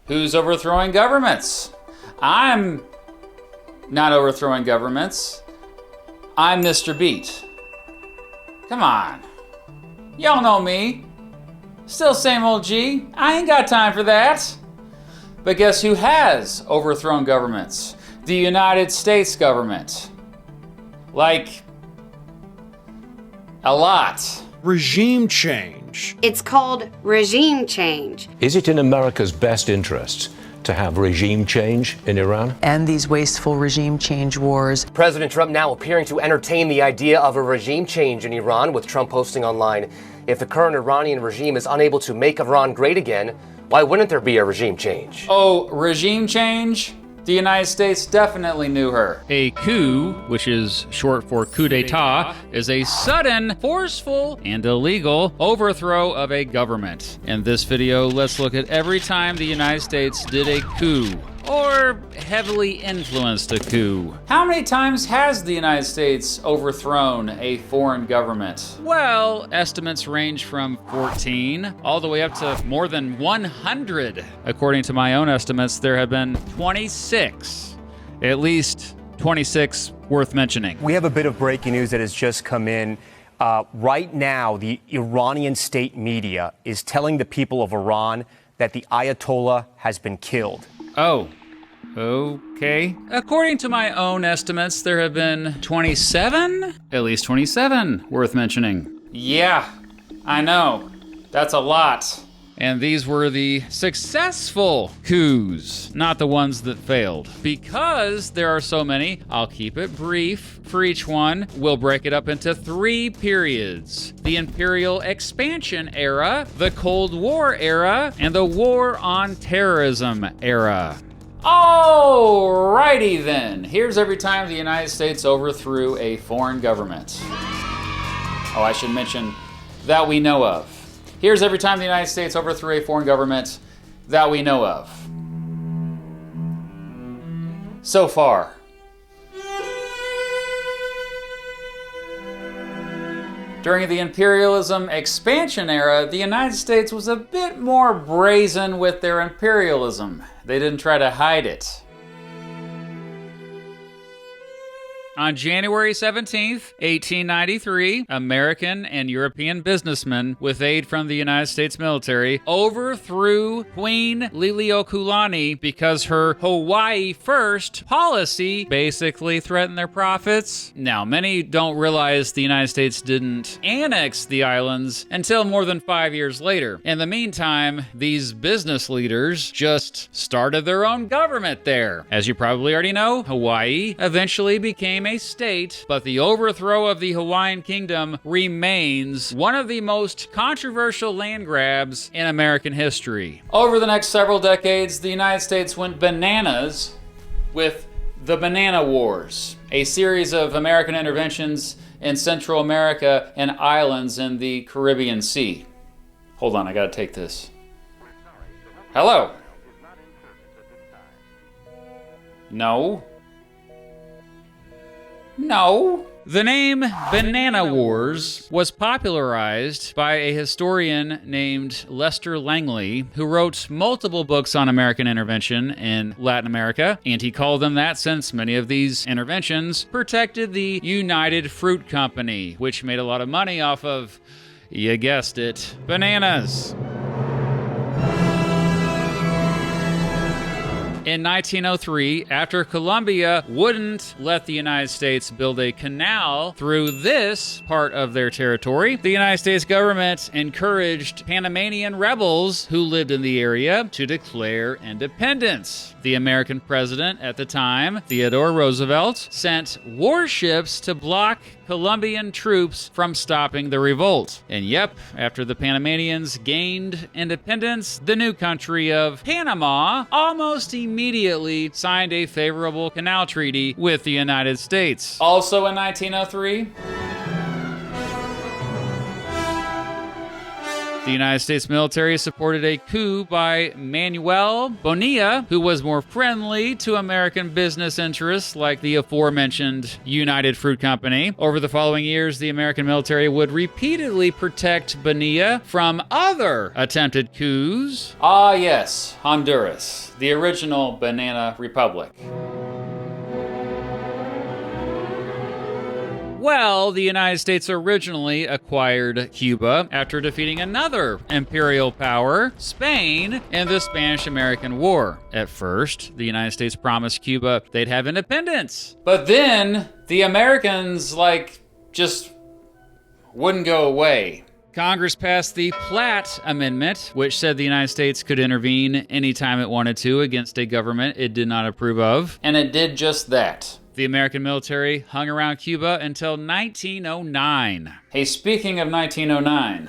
Who's overthrowing governments? I'm not overthrowing governments. I'm Mr. Beat. Come on. Y'all know me. Still same old G. I ain't got time for that. But guess who has overthrown governments? The United States government. Like, a lot. Regime change. It's called regime change. Is it in America's best interests to have regime change in Iran? End these wasteful regime change wars. President Trump now appearing to entertain the idea of a regime change in Iran, with Trump posting online, if the current Iranian regime is unable to make Iran great again, why wouldn't there be a regime change? Oh, regime change? The United States definitely knew her. A coup, which is short for coup d'etat, is a sudden, forceful, and illegal overthrow of a government. In this video, let's look at every time the United States did a coup, or heavily influenced a coup. How many times has the United States overthrown a foreign government? Well, estimates range from 14 all the way up to more than 100. According to my own estimates, there have been 26. At least 26 worth mentioning. We have a bit of breaking news that has just come in. Right now, the Iranian state media is telling the people of Iran that the Ayatollah has been killed. Oh, okay. According to my own estimates, there have been 27? At least 27 worth mentioning. Yeah, I know. That's a lot. And these were the successful coups, not the ones that failed. Because there are so many, I'll keep it brief for each one. We'll break it up into 3 periods: the Imperial Expansion era, the Cold War era, and the War on Terrorism era. Alrighty then. Here's every time the United States overthrew a foreign government. Oh, I should mention that we know of. Here's every time the United States overthrew a foreign government that we know of. So far. During the imperialism expansion era, the United States was a bit more brazen with their imperialism. They didn't try to hide it. On January 17th, 1893, American and European businessmen, with aid from the United States military, overthrew Queen Liliuokalani because her Hawaii First policy basically threatened their profits. Now, many don't realize the United States didn't annex the islands until more than 5 years later. In the meantime, these business leaders just started their own government there. As you probably already know, Hawaii eventually became a state, but the overthrow of the Hawaiian Kingdom remains one of the most controversial land grabs in American history. Over the next several decades, the United States went bananas with the Banana Wars, a series of American interventions in Central America and islands in the Caribbean Sea. Hold on, I gotta take this. Hello? No. No. The name Banana Wars was popularized by a historian named Lester Langley, who wrote multiple books on American intervention in Latin America, and he called them that since many of these interventions protected the United Fruit Company, which made a lot of money off of, you guessed it, bananas. In 1903, after Colombia wouldn't let the United States build a canal through this part of their territory, the United States government encouraged Panamanian rebels who lived in the area to declare independence. The American president at the time, Theodore Roosevelt, sent warships to block Colombian troops from stopping the revolt. And yep, after the Panamanians gained independence, the new country of Panama almost immediately signed a favorable canal treaty with the United States. Also in 1903, The United States military supported a coup by Manuel Bonilla, who was more friendly to American business interests like the aforementioned United Fruit Company. Over the following years, the American military would repeatedly protect Bonilla from other attempted coups. Ah, yes, Honduras, the original Banana Republic. Well, the United States originally acquired Cuba after defeating another imperial power, Spain, in the Spanish-American War. At first, the United States promised Cuba they'd have independence. But then the Americans, just wouldn't go away. Congress passed the Platt Amendment, which said the United States could intervene anytime it wanted to against a government it did not approve of. And it did just that. The American military hung around Cuba until 1909. Hey, speaking of 1909,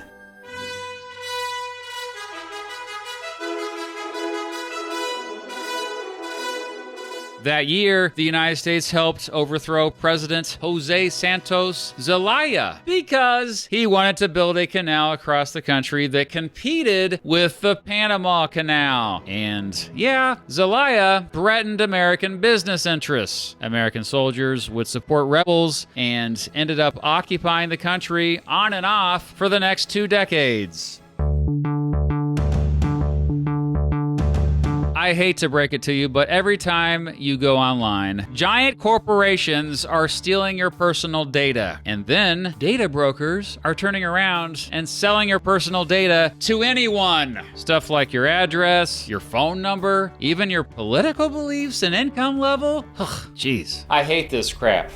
that year, the United States helped overthrow President Jose Santos Zelaya because he wanted to build a canal across the country that competed with the Panama Canal. And yeah, Zelaya threatened American business interests. American soldiers would support rebels and ended up occupying the country on and off for the next 2 decades. I hate to break it to you, but every time you go online, giant corporations are stealing your personal data. And then data brokers are turning around and selling your personal data to anyone. Stuff like your address, your phone number, even your political beliefs and income level. Ugh, jeez. I hate this crap.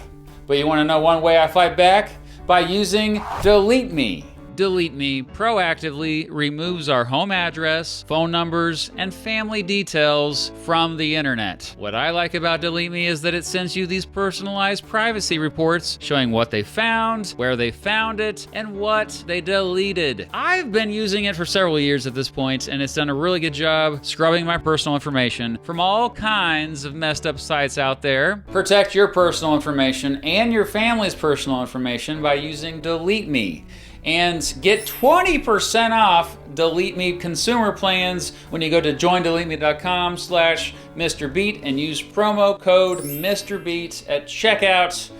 But you want to know one way I fight back? By using DeleteMe. DeleteMe proactively removes our home address, phone numbers, and family details from the internet. What I like about DeleteMe is that it sends you these personalized privacy reports showing what they found, where they found it, and what they deleted. I've been using it for several years at this point, and it's done a really good job scrubbing my personal information from all kinds of messed up sites out there. Protect your personal information and your family's personal information by using DeleteMe. And get 20% off DeleteMe consumer plans when you go to joindeleteme.com/MrBeat and use promo code MrBeat at checkout.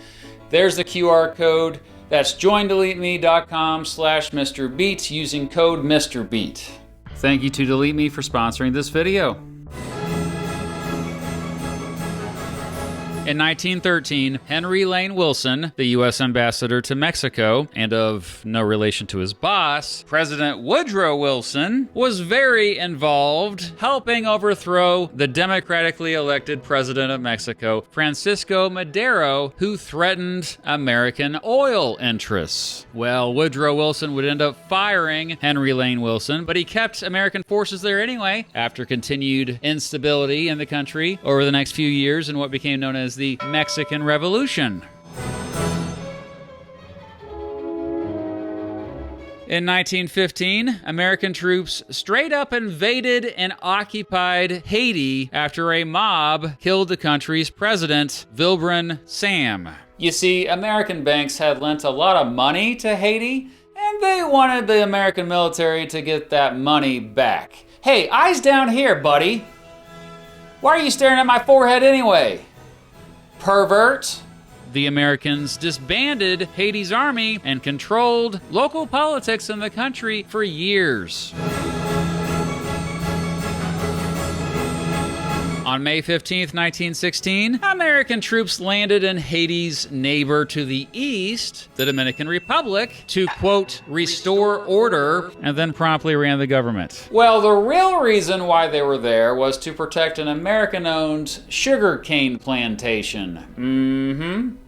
There's the QR code. That's joindeleteme.com/MrBeat using code MrBeat. Thank you to DeleteMe for sponsoring this video. In 1913, Henry Lane Wilson, the U.S. ambassador to Mexico, and of no relation to his boss, President Woodrow Wilson, was very involved helping overthrow the democratically elected president of Mexico, Francisco Madero, who threatened American oil interests. Well, Woodrow Wilson would end up firing Henry Lane Wilson, but he kept American forces there anyway after continued instability in the country over the next few years in what became known as the Mexican Revolution. In 1915, American troops straight up invaded and occupied Haiti after a mob killed the country's president, Vilbren Sam. You see, American banks had lent a lot of money to Haiti, and they wanted the American military to get that money back. Hey, eyes down here, buddy. Why are you staring at my forehead anyway? Pervert. The Americans disbanded Haiti's army and controlled local politics in the country for years. On May 15, 1916, American troops landed in Haiti's neighbor to the east, the Dominican Republic, to, quote, restore order, and then promptly ran the government. Well, the real reason why they were there was to protect an American-owned sugarcane plantation.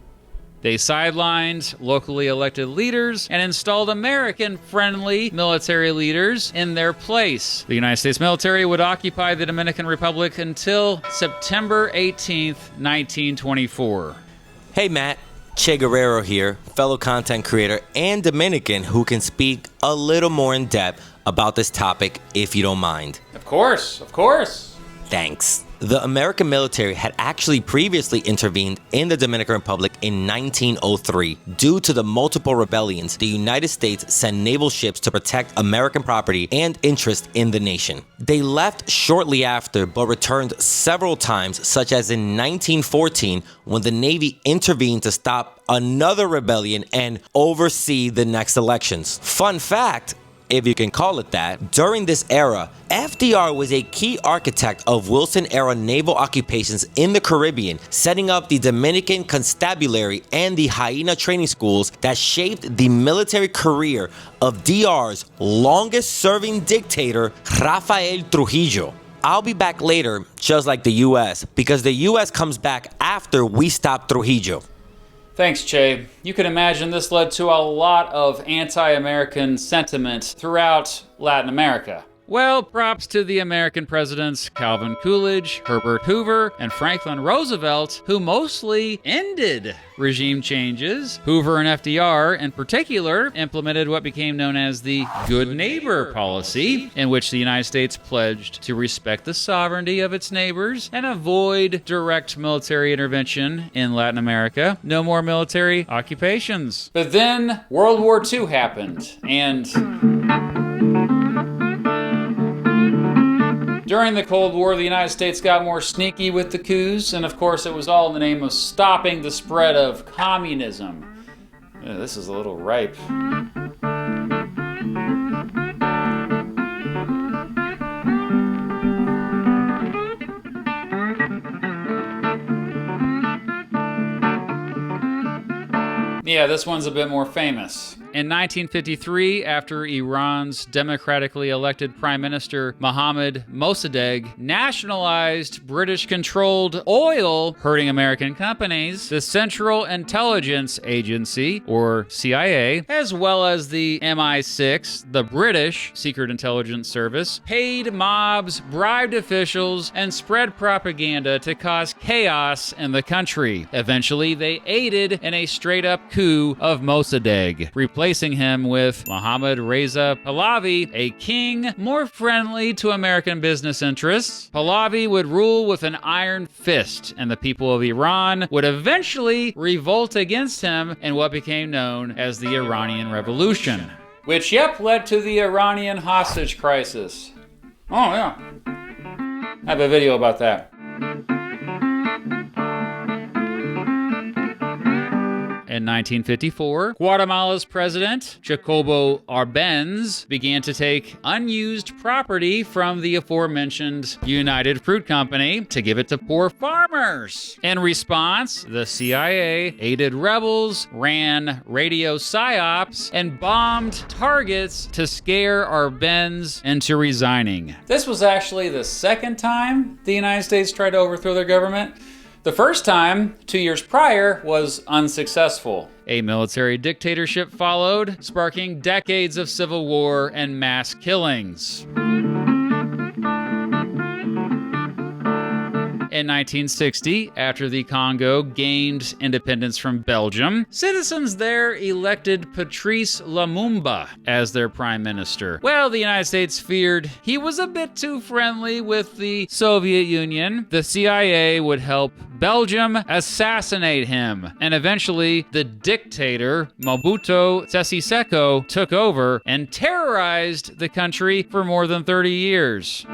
They sidelined locally elected leaders and installed American-friendly military leaders in their place. The United States military would occupy the Dominican Republic until September 18th, 1924. Hey Matt, Che Guerrero here, fellow content creator and Dominican who can speak a little more in depth about this topic if you don't mind. Of course, of course. Thanks. The American military had actually previously intervened in the Dominican Republic in 1903. Due to the multiple rebellions, the United States sent naval ships to protect American property and interest in the nation. They left shortly after, but returned several times, such as in 1914, when the Navy intervened to stop another rebellion and oversee the next elections. Fun fact, if you can call it that, during this era, FDR was a key architect of Wilson-era naval occupations in the Caribbean, setting up the Dominican Constabulary and the Hyena training schools that shaped the military career of DR's longest-serving dictator, Rafael Trujillo. I'll be back later, just like the US, because the US comes back after we stop Trujillo. Thanks, Che. You can imagine this led to a lot of anti-American sentiment throughout Latin America. Well, props to the American presidents Calvin Coolidge, Herbert Hoover, and Franklin Roosevelt, who mostly ended regime changes. Hoover and FDR, in particular, implemented what became known as the Good Neighbor policy, in which the United States pledged to respect the sovereignty of its neighbors and avoid direct military intervention in Latin America. No more military occupations. But then World War II happened, and during the Cold War, the United States got more sneaky with the coups, and of course it was all in the name of stopping the spread of communism. This is a little ripe. Yeah, this one's a bit more famous. In 1953, after Iran's democratically elected Prime Minister Mohammad Mossadegh nationalized British-controlled oil, hurting American companies, the Central Intelligence Agency, or CIA, as well as the MI6, the British Secret Intelligence Service, paid mobs, bribed officials, and spread propaganda to cause chaos in the country. Eventually, they aided in a straight-up coup of Mossadegh, replacing him with Mohammad Reza Pahlavi, a king more friendly to American business interests. Pahlavi would rule with an iron fist, and the people of Iran would eventually revolt against him in what became known as the Iranian Revolution, which, led to the Iranian hostage crisis. Oh, yeah. I have a video about that. In 1954, Guatemala's president, Jacobo Arbenz, began to take unused property from the aforementioned United Fruit Company to give it to poor farmers. In response, the CIA aided rebels, ran radio psyops, and bombed targets to scare Arbenz into resigning. This was actually the second time the United States tried to overthrow their government. The first time, 2 years prior, was unsuccessful. A military dictatorship followed, sparking decades of civil war and mass killings. In 1960, after the Congo gained independence from Belgium, citizens there elected Patrice Lumumba as their prime minister. Well, the United States feared he was a bit too friendly with the Soviet Union. The CIA would help Belgium assassinate him, and eventually the dictator Mobutu Sese Seko took over and terrorized the country for more than 30 years.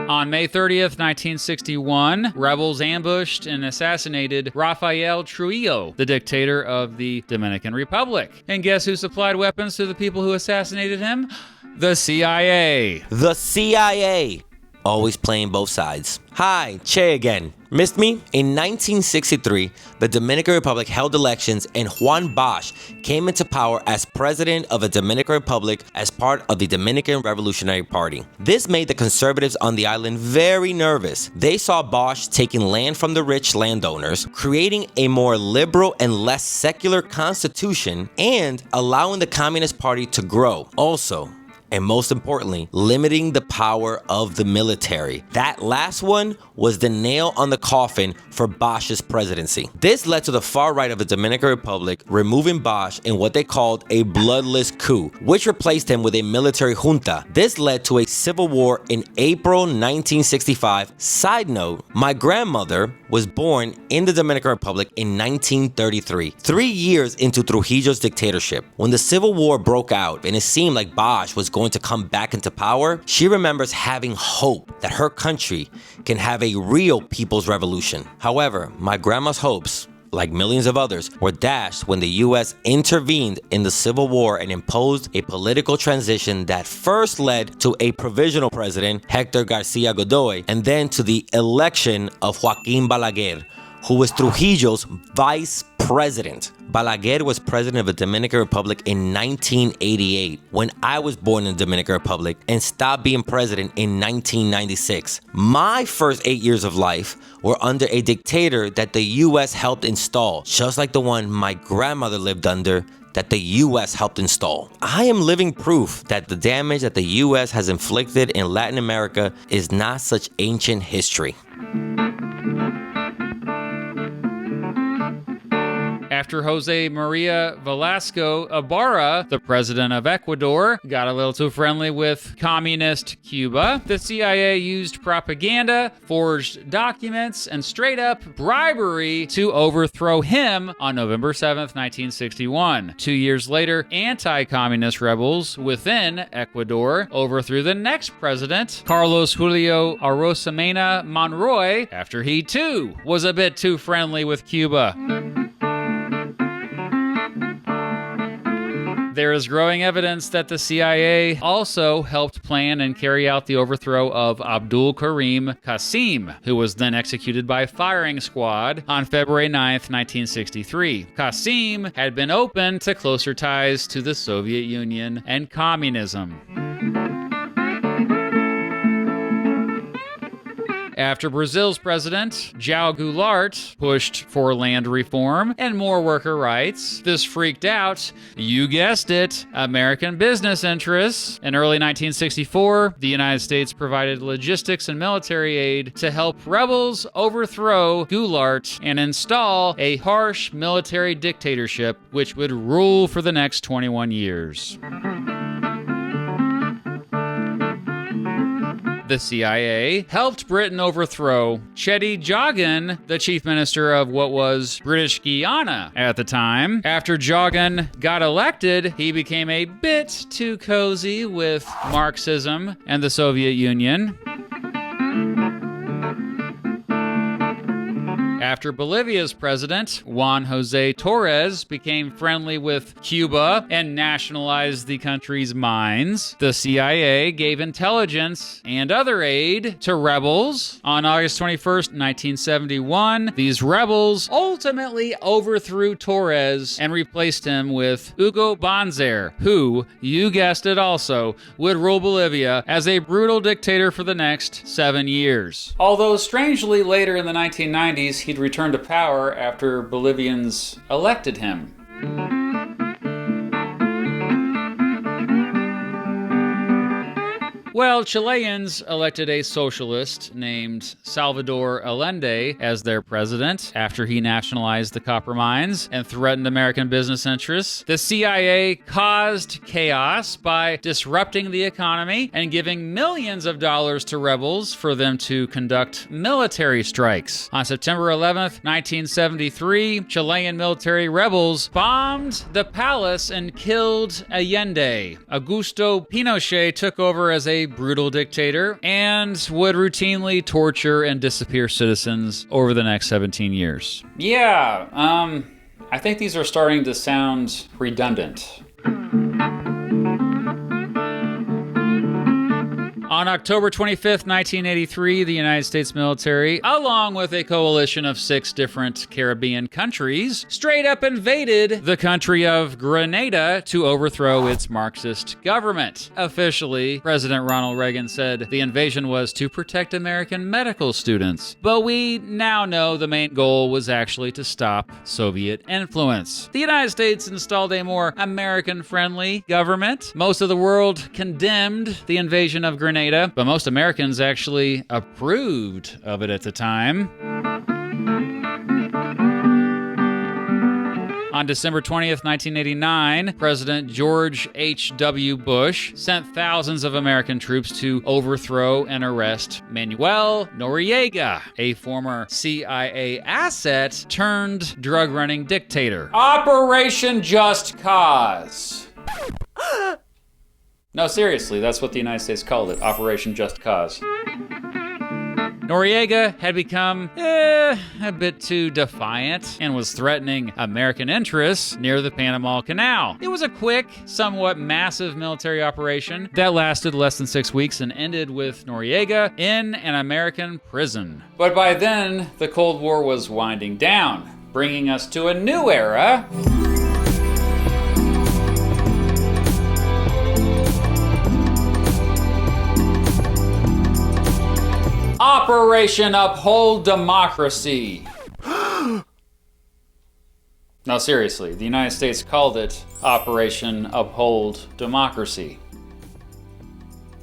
On May 30th, 1961, rebels ambushed and assassinated Rafael Trujillo, the dictator of the Dominican Republic. And guess who supplied weapons to the people who assassinated him? The CIA. The CIA. Always playing both sides. Hi, Che again. Missed me? In 1963, the Dominican Republic held elections and Juan Bosch came into power as president of the Dominican Republic as part of the Dominican Revolutionary Party. This made the conservatives on the island very nervous. They saw Bosch taking land from the rich landowners, creating a more liberal and less secular constitution, and allowing the Communist Party to grow. Also, and most importantly, limiting the power of the military. That last one was the nail on the coffin for Bosch's presidency. This led to the far right of the Dominican Republic removing Bosch in what they called a bloodless coup, which replaced him with a military junta. This led to a civil war in April 1965. Side note, my grandmother was born in the Dominican Republic in 1933, 3 years into Trujillo's dictatorship. When the civil war broke out and it seemed like Bosch was going to come back into power, she remembers having hope that her country can have a real people's revolution. However, my grandma's hopes, like millions of others, were dashed when the U.S. intervened in the Civil War and imposed a political transition that first led to a provisional president, Hector Garcia Godoy, and then to the election of Joaquín Balaguer, who was Trujillo's vice president. Balaguer was president of the Dominican Republic in 1988, when I was born in the Dominican Republic, and stopped being president in 1996. My first 8 years of life were under a dictator that the U.S. helped install, just like the one my grandmother lived under that the U.S. helped install. I am living proof that the damage that the U.S. has inflicted in Latin America is not such ancient history. After Jose Maria Velasco Ibarra, the president of Ecuador, got a little too friendly with communist Cuba, the CIA used propaganda, forged documents, and straight-up bribery to overthrow him on November 7th, 1961. 2 years later, anti-communist rebels within Ecuador overthrew the next president, Carlos Julio Arosemena Monroy, after he too was a bit too friendly with Cuba. There is growing evidence that the CIA also helped plan and carry out the overthrow of Abdul Karim Qasim, who was then executed by firing squad on February 9th, 1963. Qasim had been open to closer ties to the Soviet Union and communism. After Brazil's president, João Goulart, pushed for land reform and more worker rights, this freaked out, you guessed it, American business interests. In early 1964, the United States provided logistics and military aid to help rebels overthrow Goulart and install a harsh military dictatorship which would rule for the next 21 years. The CIA helped Britain overthrow Cheddi Jagan, the chief minister of what was British Guyana at the time. After Jagan got elected, he became a bit too cozy with Marxism and the Soviet Union. After Bolivia's president, Juan José Torres, became friendly with Cuba and nationalized the country's mines, the CIA gave intelligence and other aid to rebels. On August 21st, 1971, these rebels ultimately overthrew Torres and replaced him with Hugo Banzer, who, you guessed it also, would rule Bolivia as a brutal dictator for the next 7 years. Although strangely later in the 1990s, he'd returned to power after Bolivians elected him. Well, Chileans elected a socialist named Salvador Allende as their president after he nationalized the copper mines and threatened American business interests. The CIA caused chaos by disrupting the economy and giving millions of dollars to rebels for them to conduct military strikes. On September 11th, 1973, Chilean military rebels bombed the palace and killed Allende. Augusto Pinochet took over as a brutal dictator and would routinely torture and disappear citizens over the next 17 years. Yeah, I think these are starting to sound redundant. On October 25th, 1983, the United States military, along with a coalition of 6 different Caribbean countries, straight up invaded the country of Grenada to overthrow its Marxist government. Officially, President Ronald Reagan said the invasion was to protect American medical students, but we now know the main goal was actually to stop Soviet influence. The United States installed a more American-friendly government. Most of the world condemned the invasion of Grenada, but most Americans actually approved of it at the time. On December 20th, 1989, President George H.W. Bush sent thousands of American troops to overthrow and arrest Manuel Noriega, a former CIA asset turned drug-running dictator. Operation Just Cause. No, seriously, that's what the United States called it, Operation Just Cause. Noriega had become a bit too defiant and was threatening American interests near the Panama Canal. It was a quick, somewhat massive military operation that lasted less than 6 weeks and ended with Noriega in an American prison. But by then, the Cold War was winding down, bringing us to a new era. Operation Uphold Democracy. No, seriously, the United States called it Operation Uphold Democracy.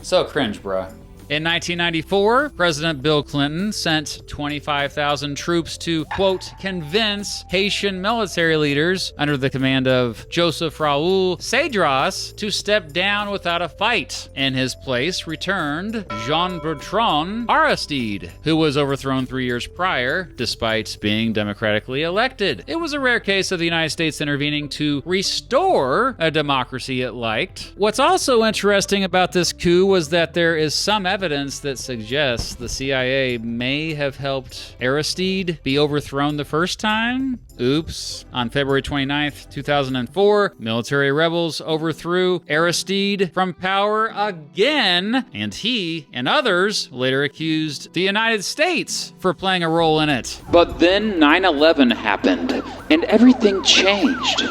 So cringe, bruh. In 1994, President Bill Clinton sent 25,000 troops to, quote, convince Haitian military leaders under the command of Joseph Raoul Cedras to step down without a fight. In his place returned Jean-Bertrand Aristide, who was overthrown 3 years prior, despite being democratically elected. It was a rare case of the United States intervening to restore a democracy it liked. What's also interesting about this coup was that there is some evidence that suggests the CIA may have helped Aristide be overthrown the first time. Oops. On February 29th, 2004, military rebels overthrew Aristide from power again, and he and others later accused the United States for playing a role in it. But then 9/11 happened, and everything changed.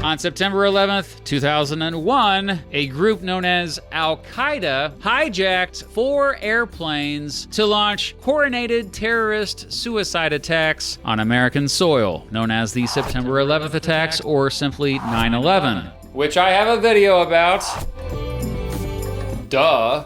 On September 11th, 2001, a group known as Al-Qaeda hijacked 4 airplanes to launch coordinated terrorist suicide attacks on American soil, known as the September 11th attacks, or simply 9/11. Which I have a video about. Duh.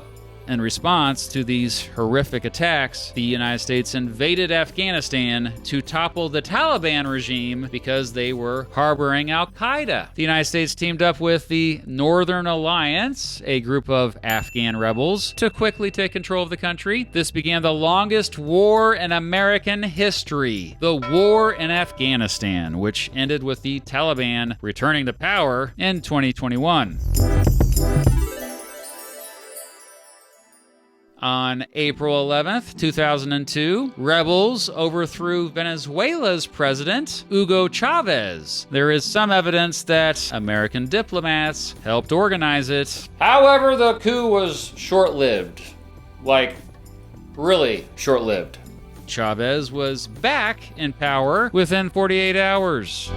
In response to these horrific attacks, the United States invaded Afghanistan to topple the Taliban regime because they were harboring Al-Qaeda. The United States teamed up with the Northern Alliance, a group of Afghan rebels, to quickly take control of the country. This began the longest war in American history, the War in Afghanistan, which ended with the Taliban returning to power in 2021. On April 11th, 2002, rebels overthrew Venezuela's president, Hugo Chavez. There is some evidence that American diplomats helped organize it. However, the coup was short-lived. Like, really short-lived. Chavez was back in power within 48 hours.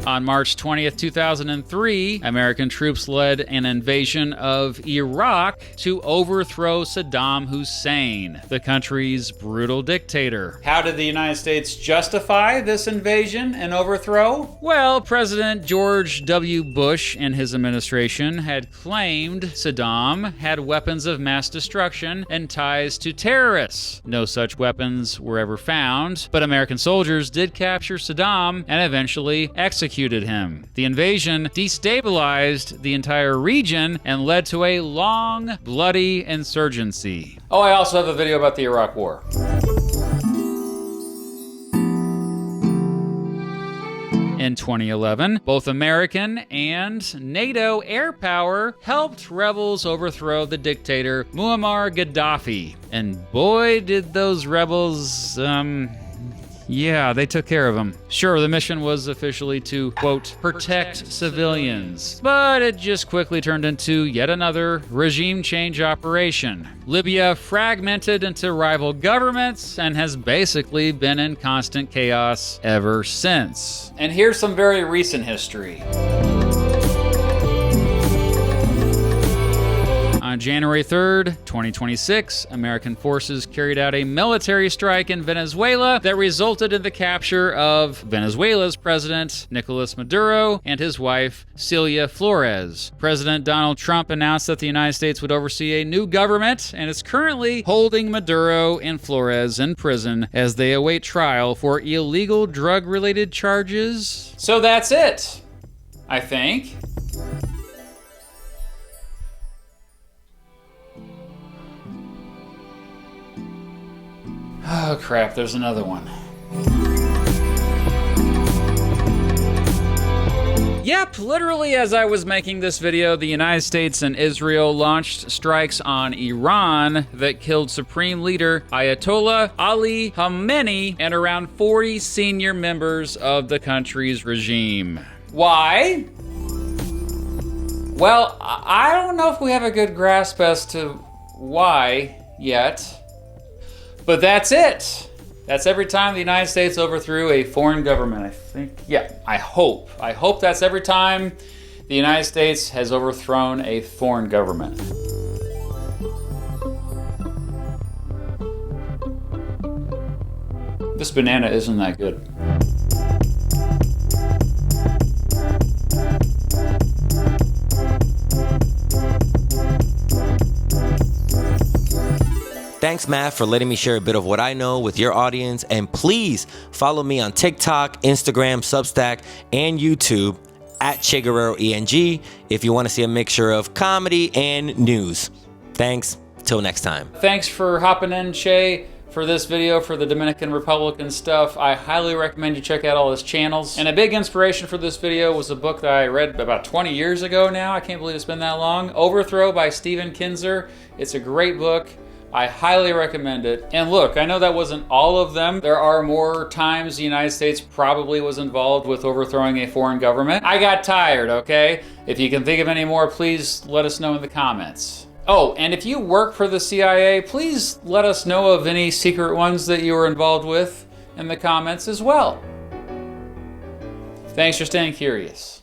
On March 20th, 2003, American troops led an invasion of Iraq to overthrow Saddam Hussein, the country's brutal dictator. How did the United States justify this invasion and overthrow? Well, President George W. Bush and his administration had claimed Saddam had weapons of mass destruction and ties to terrorists. No such weapons were ever found, but American soldiers did capture Saddam and eventually executed him. The invasion destabilized the entire region and led to a long, bloody insurgency. Oh, I also have a video about the Iraq War. In 2011, both American and NATO air power helped rebels overthrow the dictator Muammar Gaddafi. And boy, did those rebels, Yeah, they took care of him. Sure, the mission was officially to, quote, protect civilians, but it just quickly turned into yet another regime change operation. Libya fragmented into rival governments and has basically been in constant chaos ever since. And here's some very recent history. On January 3rd, 2026, American forces carried out a military strike in Venezuela that resulted in the capture of Venezuela's president, Nicolas Maduro, and his wife, Celia Flores. President Donald Trump announced that the United States would oversee a new government and is currently holding Maduro and Flores in prison as they await trial for illegal drug-related charges. So that's it, I think. Oh crap, there's another one. Yep, literally as I was making this video, the United States and Israel launched strikes on Iran that killed Supreme Leader Ayatollah Ali Khamenei and around 40 senior members of the country's regime. Why? Well, I don't know if we have a good grasp as to why yet. But that's it. That's every time the United States overthrew a foreign government, I think. Yeah, I hope. I hope that's every time the United States has overthrown a foreign government. This banana isn't that good. Thanks, Matt, for letting me share a bit of what I know with your audience. And please follow me on TikTok, Instagram, Substack, and YouTube at Che Guerrero ENG if you want to see a mixture of comedy and news. Thanks. Till next time. Thanks for hopping in, Che, for this video for the Dominican Republic and stuff. I highly recommend you check out all his channels. And a big inspiration for this video was a book that I read about 20 years ago now. I can't believe it's been that long. Overthrow by Stephen Kinzer. It's a great book. I highly recommend it. And look, I know that wasn't all of them. There are more times the United States probably was involved with overthrowing a foreign government. I got tired, okay? If you can think of any more, please let us know in the comments. Oh, and if you work for the CIA, please let us know of any secret ones that you were involved with in the comments as well. Thanks for staying curious.